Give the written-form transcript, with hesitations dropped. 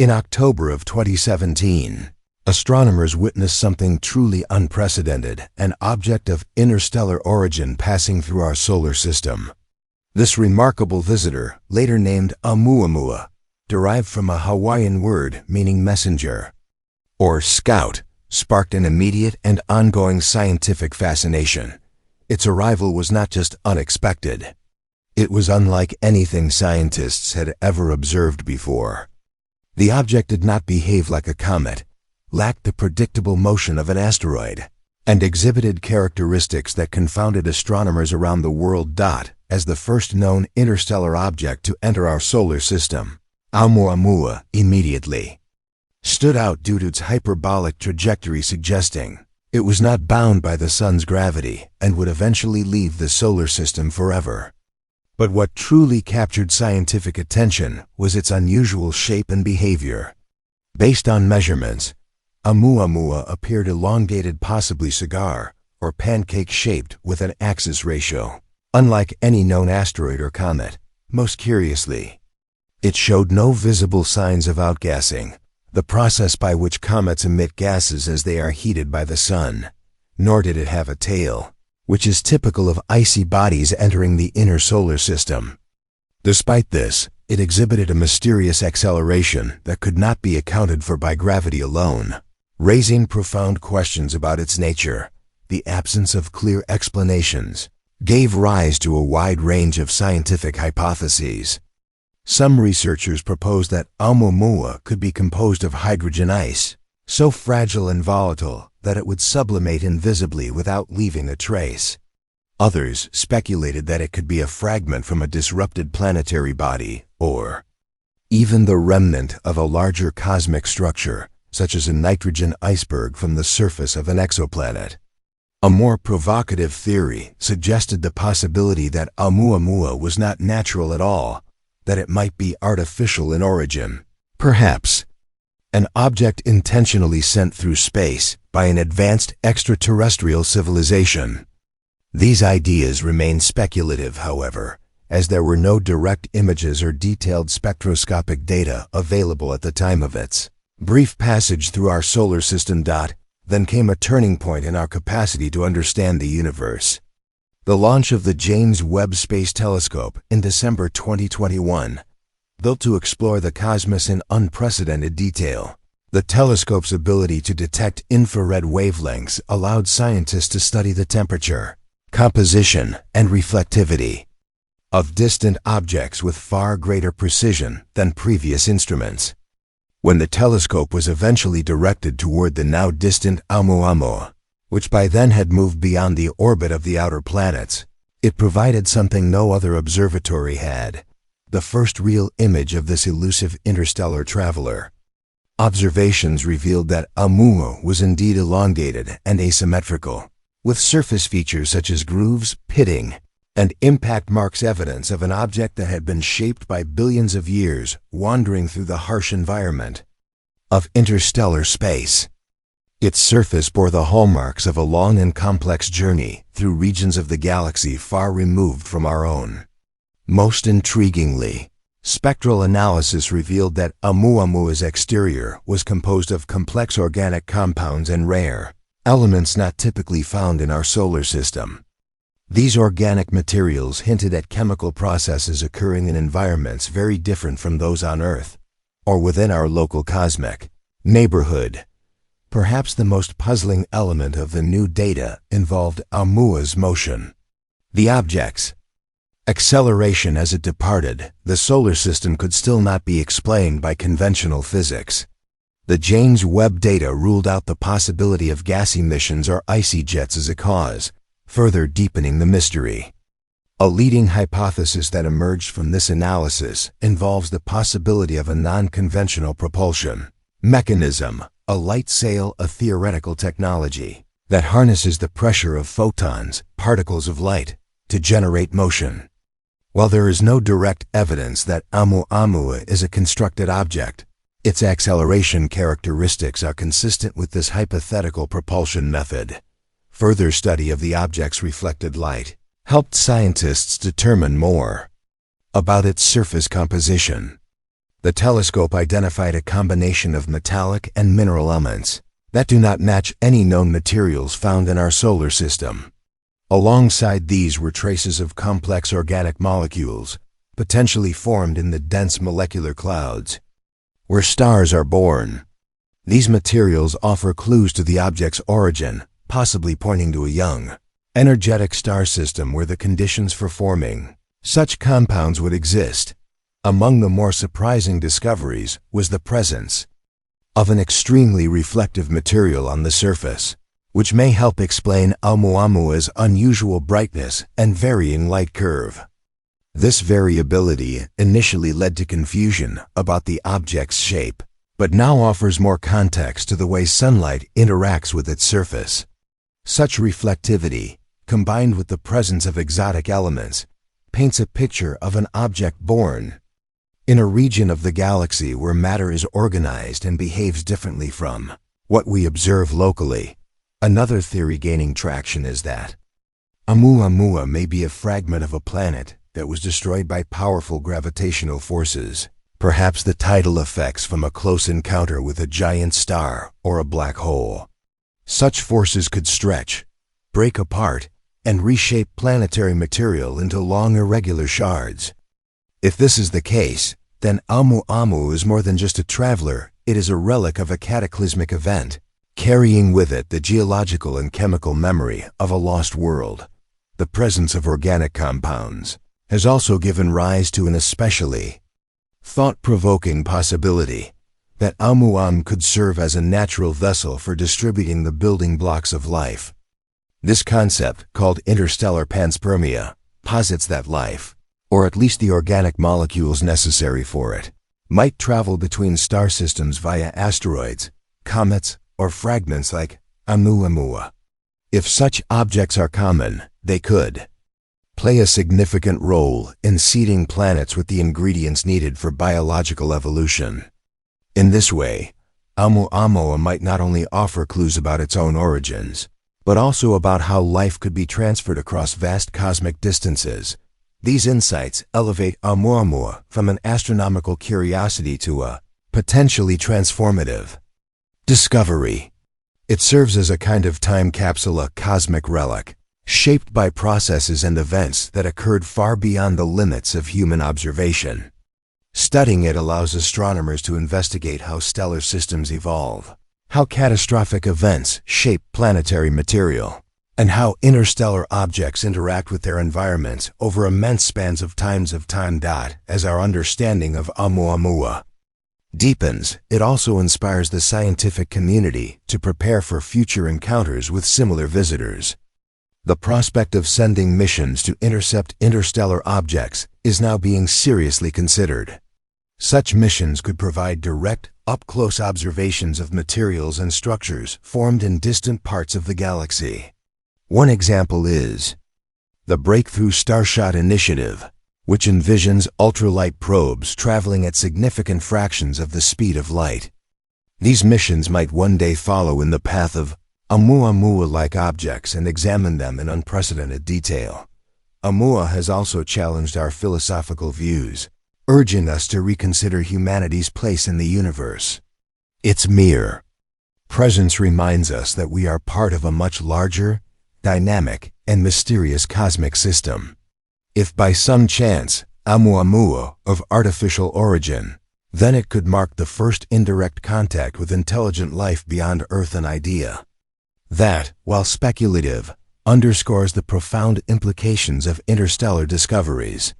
In October of 2017, astronomers witnessed something truly unprecedented, an object of interstellar origin passing through our solar system. This remarkable visitor, later named Oumuamua, derived from a Hawaiian word meaning messenger, or scout, sparked an immediate and ongoing scientific fascination. Its arrival was not just unexpected. It was unlike anything scientists had ever observed before. The object did not behave like a comet, lacked the predictable motion of an asteroid, and exhibited characteristics that confounded astronomers around the world. As the first known interstellar object to enter our solar system, Oumuamua immediately stood out due to its hyperbolic trajectory, suggesting it was not bound by the sun's gravity and would eventually leave the solar system forever. But what truly captured scientific attention was its unusual shape and behavior. Based on measurements, Oumuamua appeared elongated, possibly cigar or pancake-shaped, with an axis ratio, unlike any known asteroid or comet. Most curiously, it showed no visible signs of outgassing, the process by which comets emit gases as they are heated by the sun, nor did it have a tail, which is typical of icy bodies entering the inner solar system. Despite this, it exhibited a mysterious acceleration that could not be accounted for by gravity alone, raising profound questions about its nature. The absence of clear explanations gave rise to a wide range of scientific hypotheses. Some researchers proposed that Oumuamua could be composed of hydrogen ice, so fragile and volatile that it would sublimate invisibly without leaving a trace. Others speculated that it could be a fragment from a disrupted planetary body, or even the remnant of a larger cosmic structure, such as a nitrogen iceberg from the surface of an exoplanet. A more provocative theory suggested the possibility that Oumuamua was not natural at all, that it might be artificial in origin. Perhaps an object intentionally sent through space by an advanced extraterrestrial civilization. These ideas remain speculative, however, as there were no direct images or detailed spectroscopic data available at the time of its brief passage through our solar system. Then came a turning point in our capacity to understand the universe. The launch of the James Webb Space Telescope in December 2021, built to explore the cosmos in unprecedented detail. The telescope's ability to detect infrared wavelengths allowed scientists to study the temperature, composition, and reflectivity of distant objects with far greater precision than previous instruments. When the telescope was eventually directed toward the now distant Oumuamua, which by then had moved beyond the orbit of the outer planets, it provided something no other observatory had: the first real image of this elusive interstellar traveler. Observations revealed that Oumuamua was indeed elongated and asymmetrical, with surface features such as grooves, pitting, and impact marks, evidence of an object that had been shaped by billions of years, wandering through the harsh environment of interstellar space. Its surface bore the hallmarks of a long and complex journey through regions of the galaxy far removed from our own. Most intriguingly, spectral analysis revealed that Oumuamua's exterior was composed of complex organic compounds and rare elements not typically found in our solar system. These organic materials hinted at chemical processes occurring in environments very different from those on Earth, or within our local cosmic neighborhood. Perhaps the most puzzling element of the new data involved Oumuamua's motion. The object's acceleration as it departed the solar system could still not be explained by conventional physics. The James Webb data ruled out the possibility of gas emissions or icy jets as a cause, further deepening the mystery. A leading hypothesis that emerged from this analysis involves the possibility of a non-conventional propulsion mechanism, a light sail, a theoretical technology that harnesses the pressure of photons, particles of light, to generate motion. While there is no direct evidence that Oumuamua is a constructed object, its acceleration characteristics are consistent with this hypothetical propulsion method. Further study of the object's reflected light helped scientists determine more about its surface composition. The telescope identified a combination of metallic and mineral elements that do not match any known materials found in our solar system. Alongside these were traces of complex organic molecules, potentially formed in the dense molecular clouds where stars are born. These materials offer clues to the object's origin, possibly pointing to a young, energetic star system where the conditions for forming such compounds would exist. Among the more surprising discoveries was the presence of an extremely reflective material on the surface, which may help explain Oumuamua's unusual brightness and varying light curve. This variability initially led to confusion about the object's shape, but now offers more context to the way sunlight interacts with its surface. Such reflectivity, combined with the presence of exotic elements, paints a picture of an object born in a region of the galaxy where matter is organized and behaves differently from what we observe locally. Another theory gaining traction is that Oumuamua may be a fragment of a planet that was destroyed by powerful gravitational forces, perhaps the tidal effects from a close encounter with a giant star or a black hole. Such forces could stretch, break apart, and reshape planetary material into long irregular shards. If this is the case, then Oumuamua is more than just a traveler, it is a relic of a cataclysmic event, carrying with it the geological and chemical memory of a lost world. The presence of organic compounds has also given rise to an especially thought-provoking possibility that Oumuamua could serve as a natural vessel for distributing the building blocks of life. This concept, called interstellar panspermia, posits that life, or at least the organic molecules necessary for it, might travel between star systems via asteroids, comets, or fragments like Oumuamua. If such objects are common, they could play a significant role in seeding planets with the ingredients needed for biological evolution. In this way, Oumuamua might not only offer clues about its own origins, but also about how life could be transferred across vast cosmic distances. These insights elevate Oumuamua from an astronomical curiosity to a potentially transformative discovery. It serves as a kind of time capsule, a cosmic relic, shaped by processes and events that occurred far beyond the limits of human observation. Studying it allows astronomers to investigate how stellar systems evolve, how catastrophic events shape planetary material, and how interstellar objects interact with their environments over immense spans of time. As our understanding of Oumuamua deepens, it also inspires the scientific community to prepare for future encounters with similar visitors. The prospect of sending missions to intercept interstellar objects is now being seriously considered. Such missions could provide direct, up-close observations of materials and structures formed in distant parts of the galaxy. One example is the Breakthrough Starshot Initiative, which envisions ultralight probes traveling at significant fractions of the speed of light. These missions might one day follow in the path of Oumuamua-like objects and examine them in unprecedented detail. Oumuamua has also challenged our philosophical views, urging us to reconsider humanity's place in the universe. Its mere presence reminds us that we are part of a much larger, dynamic, and mysterious cosmic system. If by some chance Oumuamua of artificial origin, then it could mark the first indirect contact with intelligent life beyond Earth, an idea that, while speculative, underscores the profound implications of interstellar discoveries.